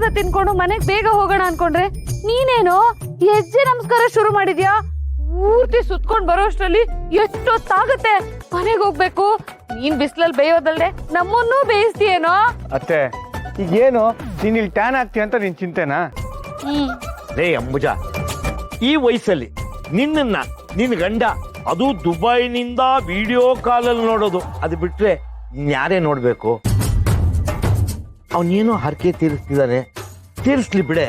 ಪ್ರಸಾದ ತಿನ್ಕೊಂಡು ಮನೆಗ್ ಬೇಗ ಹೋಗೋಣ ಅನ್ಕೊಂಡ್ರೆ ನೀನೇನೋ ಹೆಜ್ಜೆ ನಮಸ್ಕಾರ ಶುರು ಮಾಡಿದ್ಯಾ. ಪೂರ್ತಿ ಸುತ್ಕೊಂಡ್ ಬರೋಷ್ಟ್ರಲ್ಲಿ ಎಷ್ಟೊತ್ತಾಗುತ್ತೆ. ಮನೆಗ್ ಹೋಗ್ಬೇಕು. ನೀನ್ ಬಿಸ್ಲಲ್ಲಿ ಬೇಯೋದಲ್ದೆ ನಮ್ಮನ್ನೂ ಬೇಯಿಸ್ತೀಯೇನೋ. ಅತ್ತೆ ಈಗೇನು ನೀನ್ ಇಲ್ಲಿ ಟ್ಯಾನ್ ಆಗ್ತೀಯ ಅಂತ ನಿನ್ ಚಿಂತೆನಾ? ಲೇ ಅಂಬುಜ, ಈ ವಯಸ್ಸಲ್ಲಿ ನಿನ್ನ ನಿನ್ ಗಂಡ ಅದು ದುಬೈನಿಂದ ವಿಡಿಯೋ ಕಾಲಲ್ಲಿ ನೋಡೋದು, ಅದು ಬಿಟ್ರೆ ಯಾರೇ ನೋಡ್ಬೇಕು? ಅವನೇನೋ ಹರಕೆ ತೀರಿಸ್ತಿದ್ದಾನೆ, ತೀರಿಸ್ಲಿ ಬಿಡೆ.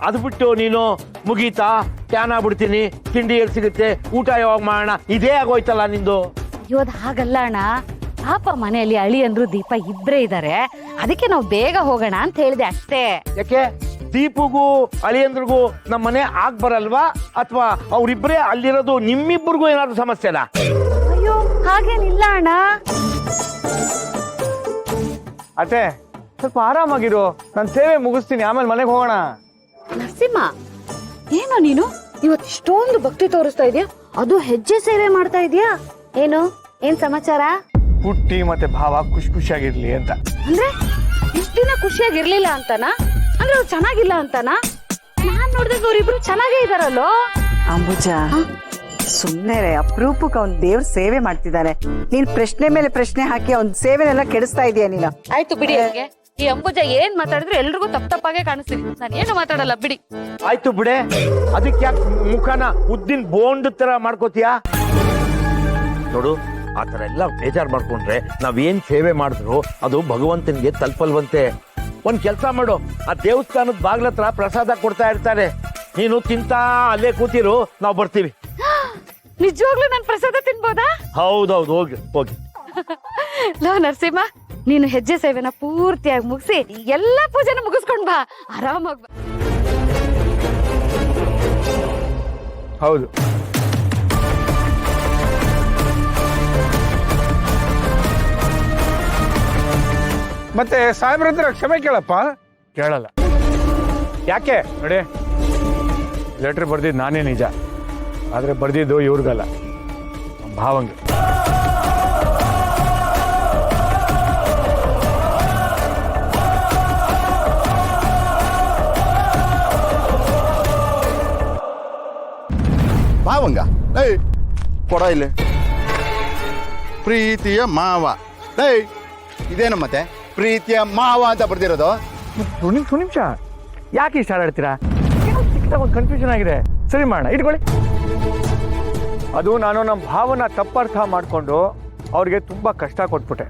ಅದು ಬಿಟ್ಟು ನೀನು ಮುಗೀತಾ ಟ್ಯಾನ್ ಆಗ್ಬಿಡ್ತೀನಿ, ತಿಂಡಿ ಎಲ್ಲಿ ಸಿಗುತ್ತೆ, ಊಟ ಯಾವಾಗ ಮಾಡೋಣ, ಇದೇ ಆಗೋಯ್ತಲ್ಲ ನಿಂದು. ಇವತ್ತು ಹಾಗಲ್ಲ ಅಣ್ಣ. ಪಾಪ ಮನೆಯಲ್ಲಿ ಅಳಿ ಅಂದ್ರು ದೀಪ ಇಬ್ರೇ ಇದಾರೆ. ಅದಕ್ಕೆ ನಾವು ಬೇಗ ಹೋಗೋಣ ಅಂತ ಹೇಳಿದೆ ಅಷ್ಟೇ. ಯಾಕೆ ದೀಪುಗೂ ಅಳಿಯಂದ್ರಿಗೂ ನಮ್ಮ ಮನೆ ಆಗ್ ಬರಲ್ವಾ? ಅಥವಾ ಅವ್ರಿಬ್ರೇ ಅಲ್ಲಿರೋದು ನಿಮ್ಮಿಬ್ಬರಿಗೂ ಏನಾದ್ರು ಸಮಸ್ಯೆನಾ? ಅಯ್ಯೋ ಹಾಗೇನಿಲ್ಲ ಅಣ್ಣ. ಅತ್ತೆ ಸ್ವಲ್ಪ ಆರಾಮಾಗಿರು, ನಾನು ಸೇವೆ ಮುಗಿಸ್ತೀನಿ, ಆಮೇಲೆ ಮನೆಗೆ ಹೋಗೋಣ. ನರಸಿಂಹ, ಏನೋ ನೀನು ಇವತ್ತು ಇಷ್ಟೊಂದು ಭಕ್ತಿ ತೋರಿಸ್ತಾ ಇದೀಯಾ, ಅದು ಹೆಜ್ಜೆ ಸೇವೆ ಮಾಡ್ತಾ ಇದೀಯಾ? ಏನ್ ಸಮಾಚಾರ? ಪುಟ್ಟಿ ಮತ್ತೆ ಭಾವ ಖುಷಿ ಖುಷಿಯಾಗಿರ್ಲಿ ಅಂತ. ಅಂದ್ರೆ ಇಷ್ಟ ದಿನ ಖುಷಿಯಾಗಿರ್ಲಿಲ್ಲ ಅಂತನಾ? ಅಂದ್ರೆ ಅವ್ರು ಚೆನ್ನಾಗಿಲ್ಲ ಅಂತನಾ? ನಾನ್ ನೋಡಿದಾಗ ಅವ್ರಿಬ್ರು ಚೆನ್ನಾಗೇ ಇದಾರಲ್ಲೋ. ಅಂಬುಜಾ, ಸುಮ್ನೆ ಅಪರೂಪಕ್ಕೆ ಅವ್ನ್ ದೇವ್ರ ಸೇವೆ ಮಾಡ್ತಿದ್ದಾನೆ. ನೀನ್ ಪ್ರಶ್ನೆ ಮೇಲೆ ಪ್ರಶ್ನೆ ಹಾಕಿ ಅವ್ನ್ ಸೇವೆನೆಲ್ಲ ಕೆಡಿಸ್ತಾ ಇದೀಯ ನೀನು. ಆಯ್ತು ಬಿಡಿ. ಅವ್ರಿಗೆ ಈ ಅಂಬುಜ ಏನ್ ಮಾತಾಡಿದ್ರೆ ಎಲ್ರಿಗೂ ತಪ್ಪಾಗೆ ಕಾಣಿಸ್ತೀನಿ. ನಾನು ಏನು ಮಾತಾಡಲ್ಲ ಬಿಡಿ. ಆಯ್ತು ಬಿಡೆ, ಅದಕ್ಕೆ ಯಾಕೆ ಮುಖನ ಉದ್ದಿನ ಬೋಂಡ್ ತರ ಮಾಡ್ಕೋತೀಯಾ? ನೋಡು, ಆ ತರ ಎಲ್ಲ ಬೇಜಾರ್ ಮಾಡ್ಕೊಂಡ್ರೆ ನಾವೇನ್ ಸೇವೆ ಮಾಡಿದ್ರು ಅದು ಭಗವಂತನಿಗೆ ತಲುಪಲ್ವಂತೆ. ಒಂದ್ ಕೆಲ್ಸ ಮಾಡು, ಆ ದೇವಸ್ಥಾನದ ಬಾಗ್ಲತ್ರ ಪ್ರಸಾದ ಕೊಡ್ತಾ ಇರ್ತಾರೆ, ನೀನು ತಿಂತಾ ಅಲ್ಲೇ ಕೂತಿರು, ನಾವು ಬರ್ತೀವಿ. ನಿಜವಾಗ್ಲೂ ನನ್ ಪ್ರಸಾದ ತಿನ್ಬೋದಾ? ಹೌದೌದು, ಹೋಗಿ ಹೋಗಿ. ಲೋ ನರಸಿಂಹ, ನೀನು ಹೆಜ್ಜೆ ಸೇವೆನ ಪೂರ್ತಿಯಾಗಿ ಮುಗಿಸಿ ಎಲ್ಲಾ ಪೂಜೆನ ಮುಗಿಸ್ಕೊಂಡ್ ಬಾ, ಆರಾಮಾಗ್ ಬಾ. ಹೌದು, ಮತ್ತೆ ಸಾಹೇಬ್ರ ಹತ್ರ ಕ್ಷಮೆ ಕೇಳಪ್ಪ. ಕೇಳಲ್ಲ. ಯಾಕೆ ನೋಡಿ, ಲೆಟರ್ ಬರ್ದಿದ್ದು ನಾನೇ ನಿಜ, ಆದ್ರೆ ಬರ್ದಿದ್ದು ಇವ್ರಿಗಲ್ಲ, ಭಾವಂಗೆ. ಭಾವಂಗ ಏಯ್ ಕೊಡ ಇಲ್ಲಿ. ಪ್ರೀತಿಯ ಮಾವ. ಏಯ್ ಇದೇನು ಮತ್ತೆ ಪ್ರೀತಿಯ ಮಾವ ಅಂತ ಬರ್ದಿರೋದು? ನಿಮಿಷ, ಯಾಕೆ ಇಷ್ಟ ಆಡ್ತೀರಾ? ಒಂದು ಕನ್ಫ್ಯೂಷನ್ ಆಗಿದೆ. ಸರಿ ಮಾಡೋಣ, ಇಟ್ಕೊಳ್ಳಿ. ಅದು ನಾನು ನಮ್ಮ ಭಾವನ ತಪ್ಪರ್ಥ ಮಾಡಿಕೊಂಡು ಅವ್ರಿಗೆ ತುಂಬ ಕಷ್ಟ ಕೊಟ್ಬಿಟ್ಟೆ.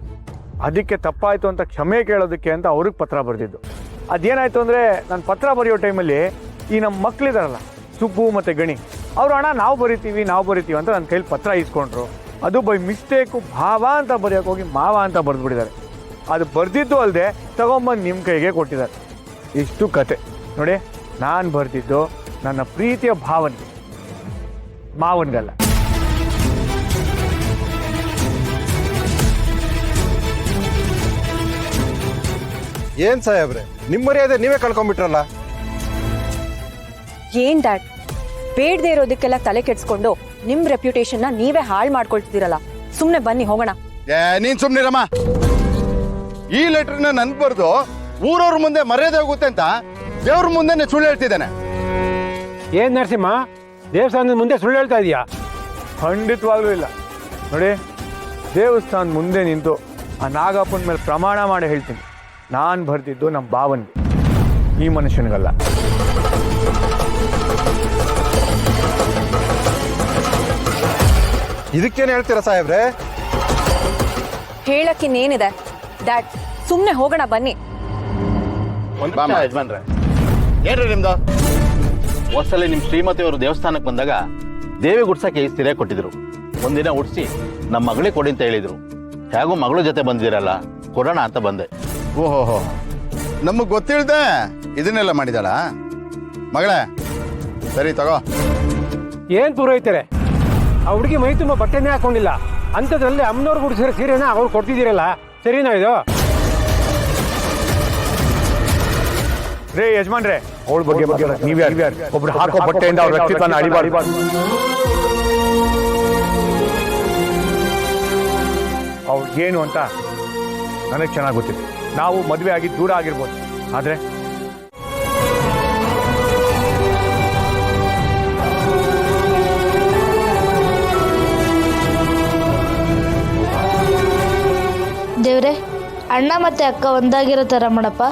ಅದಕ್ಕೆ ತಪ್ಪಾಯಿತು ಅಂತ ಕ್ಷಮೆ ಕೇಳೋದಕ್ಕೆ ಅಂತ ಅವ್ರಿಗೆ ಪತ್ರ ಬರೆದಿದ್ದು. ಅದೇನಾಯಿತು ಅಂದರೆ, ನಾನು ಪತ್ರ ಬರೆಯೋ ಟೈಮಲ್ಲಿ ಈ ನಮ್ಮ ಮಕ್ಕಳಿದಾರಲ್ಲ ಸುಬ್ಬು ಮತ್ತು ಗಣಿ, ಅವರು ಅಣ್ಣ ನಾವು ಬರಿತೀವಿ ಅಂತ ನನ್ನ ಕೈಲಿ ಪತ್ರ ಇಸ್ಕೊಂಡ್ರು. ಅದು ಬೈ ಮಿಸ್ಟೇಕು ಭಾವ ಅಂತ ಬರೆಯೋಕೆ ಹೋಗಿ ಮಾವ ಅಂತ ಬರೆದ್ಬಿಟ್ಟಿದ್ದಾರೆ. ಅದು ಬರೆದಿದ್ದು ಅಲ್ಲದೆ ತಗೊಂಬಂದು ನಿಮ್ಮ ಕೈಗೆ ಕೊಟ್ಟಿದ್ದಾರೆ. ಇಷ್ಟು ಕತೆ ನೋಡಿ. ನಾನು ಬರೆದಿದ್ದು ನನ್ನ ಪ್ರೀತಿಯ ಭಾವನಿಗೆ, ಮಾವನ್ಗಲ್ಲ. ಏನ್ ಸಾಹೇಬ್ರೆ, ನಿಮ್ಮ ಮರ್ಯಾದೆ ನೀವೇ ಕಳ್ಕೊಂಡ್ಬಿಟ್ರಲ್ಲ. ಏನ್ ಡ್ಯಾಡ್, ಬೇಡದೆ ಇರೋದಕ್ಕೆಲ್ಲ ತಲೆ ಕೆಡ್ಸ್ಕೊಂಡು ನಿಮ್ ರೆಪ್ಯುಟೇಷನ್ ನೀವೇ ಹಾಳು ಮಾಡ್ಕೊಳ್ತಿದ್ದೀರಲ್ಲ. ಸುಮ್ನೆ ಬನ್ನಿ ಹೋಗೋಣ. ನೀನ್ ಸುಮ್ನಿರಮ್ಮ. ಈ ಲೆಟರ್ನ ನನ್ ಬರ್ದು ಊರವ್ರ ಮುಂದೆ ಮರ್ಯಾದೆ ಹೋಗುತ್ತೆ ಅಂತ ದೇವ್ರ ಮುಂದೆ ಸುಳ್ಳು ಹೇಳ್ತಿದ್ದಾನೆ. ಏನ್ ನರಸಿಂಹ, ದೇವಸ್ಥಾನದ ಮುಂದೆ ಸುಳ್ಳು ಹೇಳ್ತಾ ಇದೀಯಾ? ಖಂಡಿತವಾಗ್ಲೂ ಇಲ್ಲ. ನೋಡಿ, ದೇವಸ್ಥಾನದ ಮುಂದೆ ನಿಂತು ಆ ನಾಗಪ್ಪನ ಮೇಲೆ ಪ್ರಮಾಣ ಮಾಡಿ ಹೇಳ್ತೀನಿ, ನಾನು ಬರ್ತಿದ್ದು ನಮ್ಮ ಭಾವನಿಗೆ, ಈ ಮನುಷ್ಯನಿಗಲ್ಲ. ಇದಕ್ಕೇನು ಹೇಳ್ತೀರಾ ಸಾಹೇಬ್ರೆ? ಹೇಳಕ್ಕಿನ್ನೇನಿದೆ ಡ್ಯಾಡ್, ಸುಮ್ನೆ ಹೋಗೋಣ ಬನ್ನಿ. ಯಜಮಾನ್ರೆ, ಏನ್ರಿ ನಿಮ್ದು? ಒಂದ್ಸಲ ನಿಮ್ ಶ್ರೀಮತಿ ಅವರು ದೇವಸ್ಥಾನಕ್ಕೆ ಬಂದಾಗ ದೇವಿ ಗುಡ್ಸಕ್ಕೆ ಈ ಸೀರೆ ಕೊಟ್ಟಿದ್ರು. ಒಂದಿನ ಉಡ್ಸಿ ನಮ್ಮ ಮಗಳೇ ಕೊಡಿ ಅಂತ ಹೇಳಿದ್ರು. ಹೇಗೂ ಮಗಳ ಜೊತೆ ಬಂದಿರಲ್ಲ, ಕೊಡೋಣ ಅಂತ ಬಂದೆ. ಓಹೋ, ನಮಗ್ ಗೊತ್ತಿಳ್ದೆ ಇದನ್ನೆಲ್ಲ ಮಾಡಿದಾಳ ಮಗಳೇ? ಸರಿ ತಗೋ. ಏನ್ ಪೂರೈತಾರೆ, ಆ ಹುಡುಗಿ ಮೈ ತುಂಬ ಬಟ್ಟೆನೇ ಹಾಕೊಂಡಿಲ್ಲ, ಅಂಥದ್ರಲ್ಲಿ ಅಮ್ಮನವ್ರು ಗುಡಿಸಿರೋ ಸೀರೆನ ಅವ್ರು ಕೊಡ್ತಿದ್ದೀರಲ್ಲ, ಸರಿನಾ ಇದು? ರೇ ಯಜಮಾನ್ರೆ, ಅವಳ ಬಗ್ಗೆ ನೀವ್ಯಾರು? ಒಬ್ರು ಹಾಕೋ ಬಟ್ಟೆಯಿಂದ ಅವ್ರ ವ್ಯಕ್ತಿತ್ವನ ಅಳಿಬಾರ್ದು. ಅವ್ರು ಏನು ಅಂತ ನನಗೆ ಚೆನ್ನಾಗಿ ಗೊತ್ತಿತ್ತು. ನಾವು ಮದುವೆ ಆಗಿ ದೂರ ಆಗಿರ್ಬೋದು, ಆದರೆ ಅಣ್ಣ ಮತ್ತೆ ಅಕ್ಕ ಒಂದಾಗಿರೋ ಥರ ಮಾಡಪ್ಪ.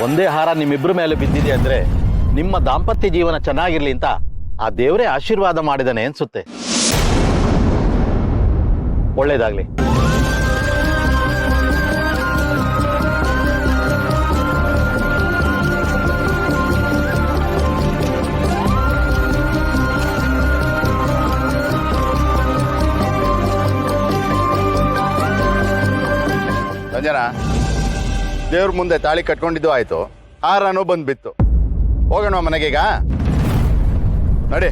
ಒಂದೇ ಹಾರ ನಿಮ್ಮಿಬ್ಬರ ಮೇಲೆ ಬಿದ್ದಿದೆ ಅಂದ್ರೆ ನಿಮ್ಮ ದಾಂಪತ್ಯ ಜೀವನ ಚೆನ್ನಾಗಿರ್ಲಿ ಅಂತ ಆ ದೇವರೇ ಆಶೀರ್ವಾದ ಮಾಡಿದಾನೆ ಅನ್ಸುತ್ತೆ. ಒಳ್ಳೇದಾಗ್ಲಿ. ಸಂಜನಾ, ದೇವ್ರ ಮುಂದೆ ತಾಳಿ ಕಟ್ಕೊಂಡಿದ್ದು ಆಯ್ತು, ಹಾರನೂ ಬಂದ್ಬಿತ್ತು. ಹೋಗೋಣ ಮನೆಗೀಗ, ನಡಿ.